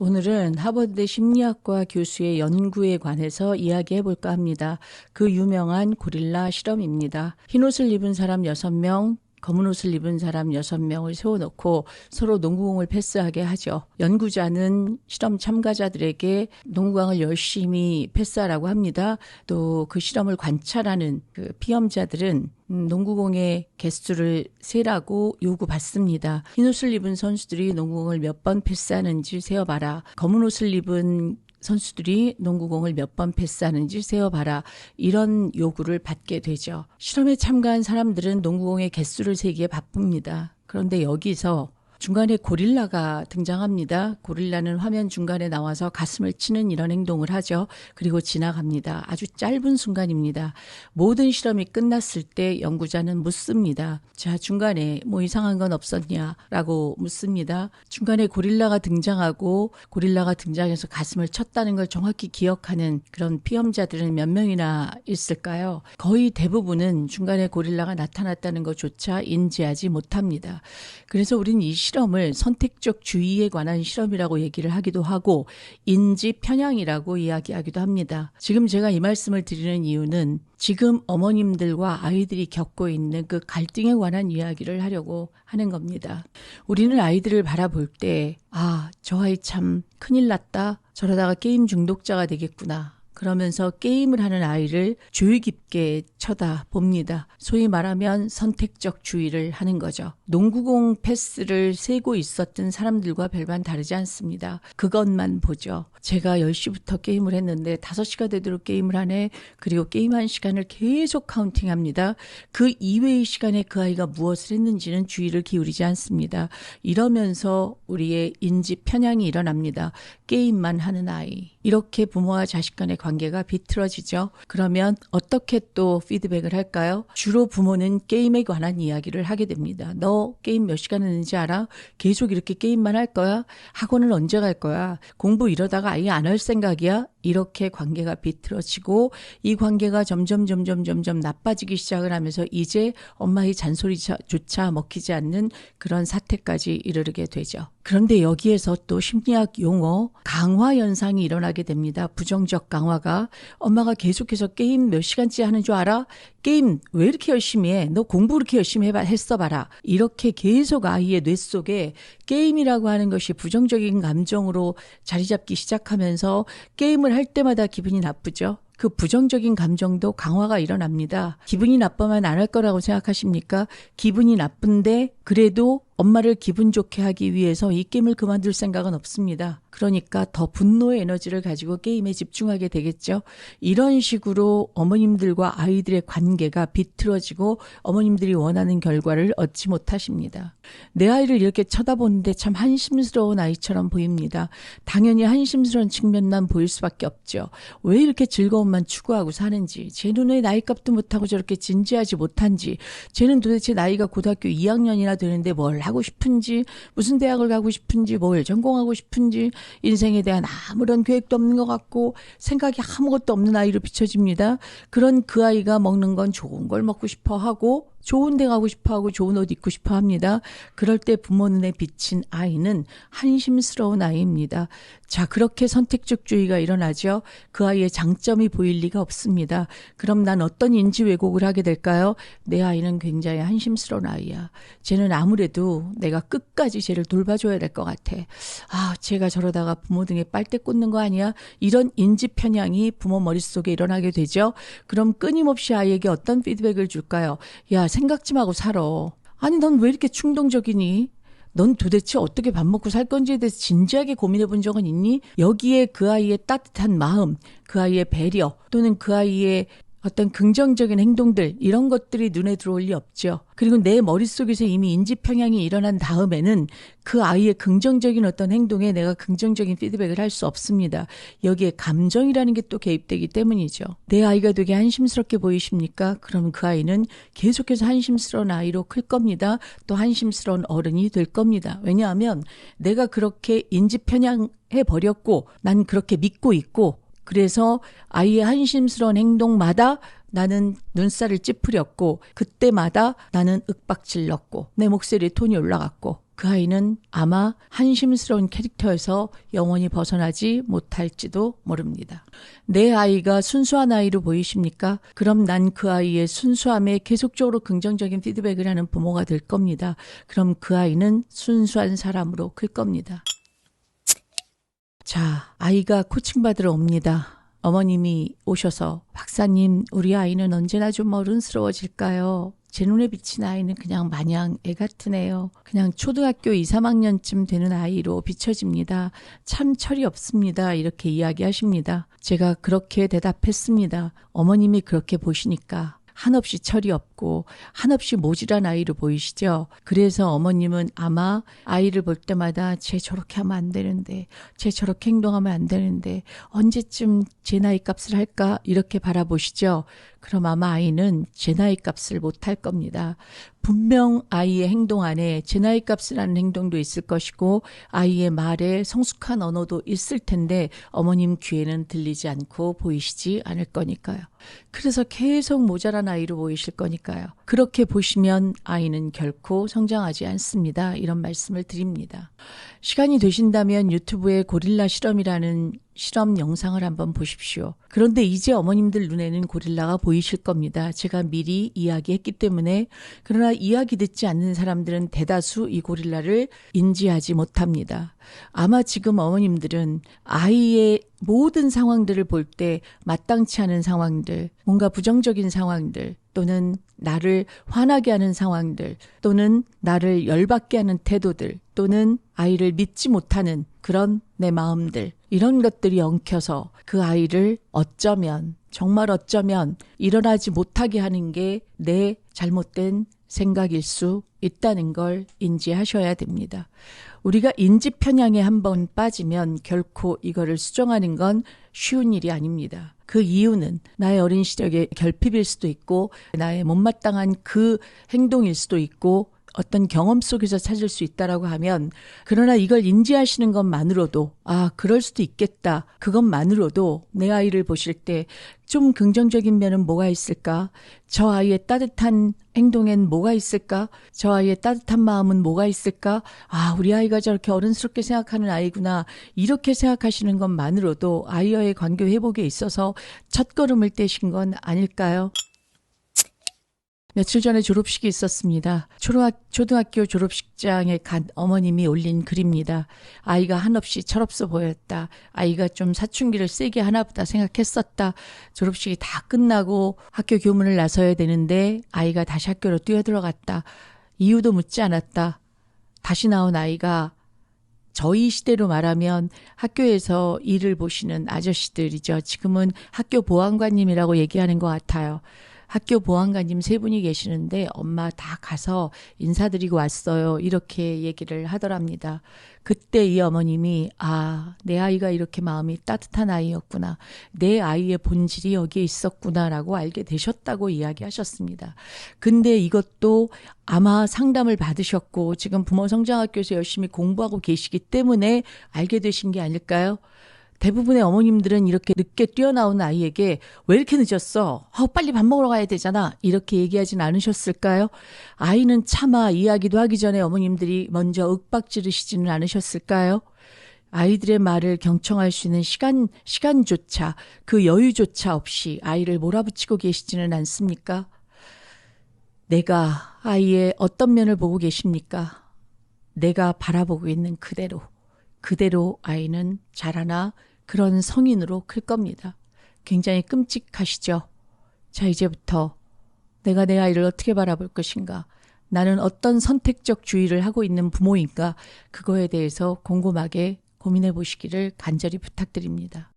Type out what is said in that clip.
오늘은 하버드 심리학과 교수의 연구에 관해서 이야기해 볼까 합니다. 그 유명한 고릴라 실험입니다. 흰 옷을 입은 사람 6명, 검은 옷을 입은 사람 6명을 세워놓고 서로 농구공을 패스하게 하죠. 연구자는 실험 참가자들에게 농구공을 열심히 패스하라고 합니다. 또 그 실험을 관찰하는 그 피험자들은 농구공의 개수를 세라고 요구받습니다. 흰 옷을 입은 선수들이 농구공을 몇 번 패스하는지 세어봐라. 검은 옷을 입은 선수들이 농구공을 몇 번 패스하는지 세어봐라. 이런 요구를 받게 되죠. 실험에 참가한 사람들은 농구공의 개수를 세기에 바쁩니다. 그런데 여기서 중간에 고릴라가 등장합니다. 고릴라는 화면 중간에 나와서 가슴을 치는 이런 행동을 하죠. 그리고 지나갑니다. 아주 짧은 순간입니다. 모든 실험이 끝났을 때 연구자는 묻습니다. 자, 중간에 뭐 이상한 건 없었냐라고 묻습니다. 중간에 고릴라가 등장해서 가슴을 쳤다는 걸 정확히 기억하는 그런 피험자들은 몇 명이나 있을까요? 거의 대부분은 중간에 고릴라가 나타났다는 것조차 인지하지 못합니다. 그래서 우린 이 실험을 선택적 주의에 관한 실험이라고 얘기를 하기도 하고 인지 편향이라고 이야기하기도 합니다. 지금 제가 이 말씀을 드리는 이유는 지금 어머님들과 아이들이 겪고 있는 그 갈등에 관한 이야기를 하려고 하는 겁니다. 우리는 아이들을 바라볼 때 저 아이 참 큰일 났다. 저러다가 게임 중독자가 되겠구나. 그러면서 게임을 하는 아이를 주의 깊게 쳐다봅니다. 소위 말하면 선택적 주의를 하는 거죠. 농구공 패스를 세고 있었던 사람들과 별반 다르지 않습니다. 그것만 보죠. 제가 10시부터 게임을 했는데 5시가 되도록 게임을 하네. 그리고 게임한 시간을 계속 카운팅합니다. 그 이외의 시간에 그 아이가 무엇을 했는지는 주의를 기울이지 않습니다. 이러면서 우리의 인지 편향이 일어납니다. 게임만 하는 아이. 이렇게 부모와 자식 간의 관계가 비틀어지죠. 그러면 어떻게 또 피드백을 할까요? 주로 부모는 게임에 관한 이야기를 하게 됩니다. 너 게임 몇 시간 했는지 알아? 계속 이렇게 게임만 할 거야? 학원은 언제 갈 거야? 공부 이러다가 아예 안 할 생각이야? 이렇게 관계가 비틀어지고 이 관계가 점점 나빠지기 시작을 하면서 이제 엄마의 잔소리조차 먹히지 않는 그런 사태까지 이르게 되죠. 그런데 여기에서 또 심리학 용어 강화 현상이 일어나게 됩니다. 부정적 강화가 엄마가 계속해서 게임 몇 시간째 하는 줄 알아? 게임 왜 이렇게 열심히 해? 너 공부 그렇게 열심히 했어 봐라. 이렇게 계속 아이의 뇌 속에 게임이라고 하는 것이 부정적인 감정으로 자리 잡기 시작하면서 게임을 할 때마다 기분이 나쁘죠. 그 부정적인 감정도 강화가 일어납니다. 기분이 나쁘면 안 할 거라고 생각하십니까? 기분이 나쁜데 그래도 엄마를 기분 좋게 하기 위해서 이 게임을 그만둘 생각은 없습니다. 그러니까 더 분노의 에너지를 가지고 게임에 집중하게 되겠죠. 이런 식으로 어머님들과 아이들의 관계가 비틀어지고 어머님들이 원하는 결과를 얻지 못하십니다. 내 아이를 이렇게 쳐다보는데 참 한심스러운 아이처럼 보입니다. 당연히 한심스러운 측면만 보일 수밖에 없죠. 왜 이렇게 즐거움만 추구하고 사는지, 제 눈에 나이값도 못하고 저렇게 진지하지 못한지, 쟤는 도대체 나이가 고등학교 2학년이나 되는데 뭘 하고 싶은지, 무슨 대학을 가고 싶은지, 뭘 전공하고 싶은지, 인생에 대한 아무런 계획도 없는 것 같고 생각이 아무것도 없는 아이로 비춰집니다. 그런 그 아이가 먹는 건 좋은 걸 먹고 싶어 하고 좋은 데 가고 싶어 하고 좋은 옷 입고 싶어 합니다. 그럴 때 부모 눈에 비친 아이는 한심스러운 아이입니다. 자, 그렇게 선택적주의가 일어나죠. 그 아이의 장점이 보일 리가 없습니다. 그럼 난 어떤 인지 왜곡을 하게 될까요? 내 아이는 굉장히 한심스러운 아이야. 쟤는 아무래도 내가 끝까지 쟤를 돌봐줘야 될 것 같아. 쟤가 저러다가 부모 등에 빨대 꽂는 거 아니야? 이런 인지 편향이 부모 머릿속에 일어나게 되죠. 그럼 끊임없이 아이에게 어떤 피드백을 줄까요? 야, 생각 좀 하고 살아. 아니, 넌 왜 이렇게 충동적이니? 넌 도대체 어떻게 밥 먹고 살 건지에 대해서 진지하게 고민해 본 적은 있니? 여기에 그 아이의 따뜻한 마음, 그 아이의 배려, 또는 그 아이의 어떤 긍정적인 행동들, 이런 것들이 눈에 들어올 리 없죠. 그리고 내 머릿속에서 이미 인지 편향이 일어난 다음에는 그 아이의 긍정적인 어떤 행동에 내가 긍정적인 피드백을 할 수 없습니다. 여기에 감정이라는 게 또 개입되기 때문이죠. 내 아이가 되게 한심스럽게 보이십니까? 그럼 그 아이는 계속해서 한심스러운 아이로 클 겁니다. 또 한심스러운 어른이 될 겁니다. 왜냐하면 내가 그렇게 인지 편향해 버렸고 난 그렇게 믿고 있고, 그래서 아이의 한심스러운 행동마다 나는 눈살을 찌푸렸고, 그때마다 나는 윽박질렀고, 내 목소리에 톤이 올라갔고, 그 아이는 아마 한심스러운 캐릭터에서 영원히 벗어나지 못할지도 모릅니다. 내 아이가 순수한 아이로 보이십니까? 그럼 난 그 아이의 순수함에 계속적으로 긍정적인 피드백을 하는 부모가 될 겁니다. 그럼 그 아이는 순수한 사람으로 클 겁니다. 자, 아이가 코칭받으러 옵니다. 어머님이 오셔서 박사님, 우리 아이는 언제나 좀 어른스러워질까요? 제 눈에 비친 아이는 그냥 마냥 애 같은 애요. 그냥 초등학교 2, 3학년쯤 되는 아이로 비춰집니다. 참 철이 없습니다. 이렇게 이야기하십니다. 제가 그렇게 대답했습니다. 어머님이 그렇게 보시니까 한없이 철이 없고 한없이 모질한 아이로 보이시죠? 그래서 어머님은 아마 아이를 볼 때마다 쟤 저렇게 하면 안 되는데, 쟤 저렇게 행동하면 안 되는데 언제쯤 제 나이 값을 할까 이렇게 바라보시죠? 그럼 아마 아이는 제 나이 값을 못할 겁니다. 분명 아이의 행동 안에 제 나이 값을 하는 행동도 있을 것이고 아이의 말에 성숙한 언어도 있을 텐데 어머님 귀에는 들리지 않고 보이시지 않을 거니까요. 그래서 계속 모자란 아이로 보이실 거니까요. 그렇게 보시면 아이는 결코 성장하지 않습니다. 이런 말씀을 드립니다. 시간이 되신다면 유튜브에 고릴라 실험이라는 실험 영상을 한번 보십시오. 그런데 이제 어머님들 눈에는 고릴라가 보이실 겁니다. 제가 미리 이야기했기 때문에. 그러나 이야기 듣지 않는 사람들은 대다수 이 고릴라를 인지하지 못합니다. 아마 지금 어머님들은 아이의 모든 상황들을 볼 때 마땅치 않은 상황들, 뭔가 부정적인 상황들, 또는 나를 화나게 하는 상황들, 또는 나를 열받게 하는 태도들, 또는 아이를 믿지 못하는 그런 내 마음들, 이런 것들이 엉켜서 그 아이를 어쩌면, 정말 어쩌면 일어나지 못하게 하는 게 내 잘못된 생각일 수 있다는 걸 인지하셔야 됩니다. 우리가 인지 편향에 한번 빠지면 결코 이거를 수정하는 건 쉬운 일이 아닙니다. 그 이유는 나의 어린 시절의 결핍일 수도 있고 나의 못마땅한 그 행동일 수도 있고 어떤 경험 속에서 찾을 수 있다라고 하면, 그러나 이걸 인지하시는 것만으로도 그럴 수도 있겠다. 그것만으로도 내 아이를 보실 때 좀 긍정적인 면은 뭐가 있을까? 저 아이의 따뜻한 행동엔 뭐가 있을까? 저 아이의 따뜻한 마음은 뭐가 있을까? 우리 아이가 저렇게 어른스럽게 생각하는 아이구나. 이렇게 생각하시는 것만으로도 아이와의 관계 회복에 있어서 첫걸음을 떼신 건 아닐까요? 며칠 전에 졸업식이 있었습니다. 초등학교 졸업식장에 간 어머님이 올린 글입니다. 아이가 한없이 철없어 보였다. 아이가 좀 사춘기를 세게 하나보다 생각했었다. 졸업식이 다 끝나고 학교 교문을 나서야 되는데 아이가 다시 학교로 뛰어들어갔다. 이유도 묻지 않았다. 다시 나온 아이가 저희 시대로 말하면 학교에서 일을 보시는 아저씨들이죠. 지금은 학교 보안관님이라고 얘기하는 것 같아요. 학교 보안관님 3분이 계시는데 엄마 다 가서 인사드리고 왔어요. 이렇게 얘기를 하더랍니다. 그때 이 어머님이 내 아이가 이렇게 마음이 따뜻한 아이였구나. 내 아이의 본질이 여기에 있었구나라고 알게 되셨다고 이야기하셨습니다. 근데 이것도 아마 상담을 받으셨고 지금 부모성장학교에서 열심히 공부하고 계시기 때문에 알게 되신 게 아닐까요? 대부분의 어머님들은 이렇게 늦게 뛰어나온 아이에게 왜 이렇게 늦었어? 빨리 밥 먹으러 가야 되잖아. 이렇게 얘기하진 않으셨을까요? 아이는 차마 이야기도 하기 전에 어머님들이 먼저 윽박지르시지는 않으셨을까요? 아이들의 말을 경청할 수 있는 시간조차, 그 여유조차 없이 아이를 몰아붙이고 계시지는 않습니까? 내가 아이의 어떤 면을 보고 계십니까? 내가 바라보고 있는 그대로 아이는 자라나 그런 성인으로 클 겁니다. 굉장히 끔찍하시죠? 자, 이제부터 내가 내 아이를 어떻게 바라볼 것인가? 나는 어떤 선택적 주의를 하고 있는 부모인가? 그거에 대해서 곰곰하게 고민해 보시기를 간절히 부탁드립니다.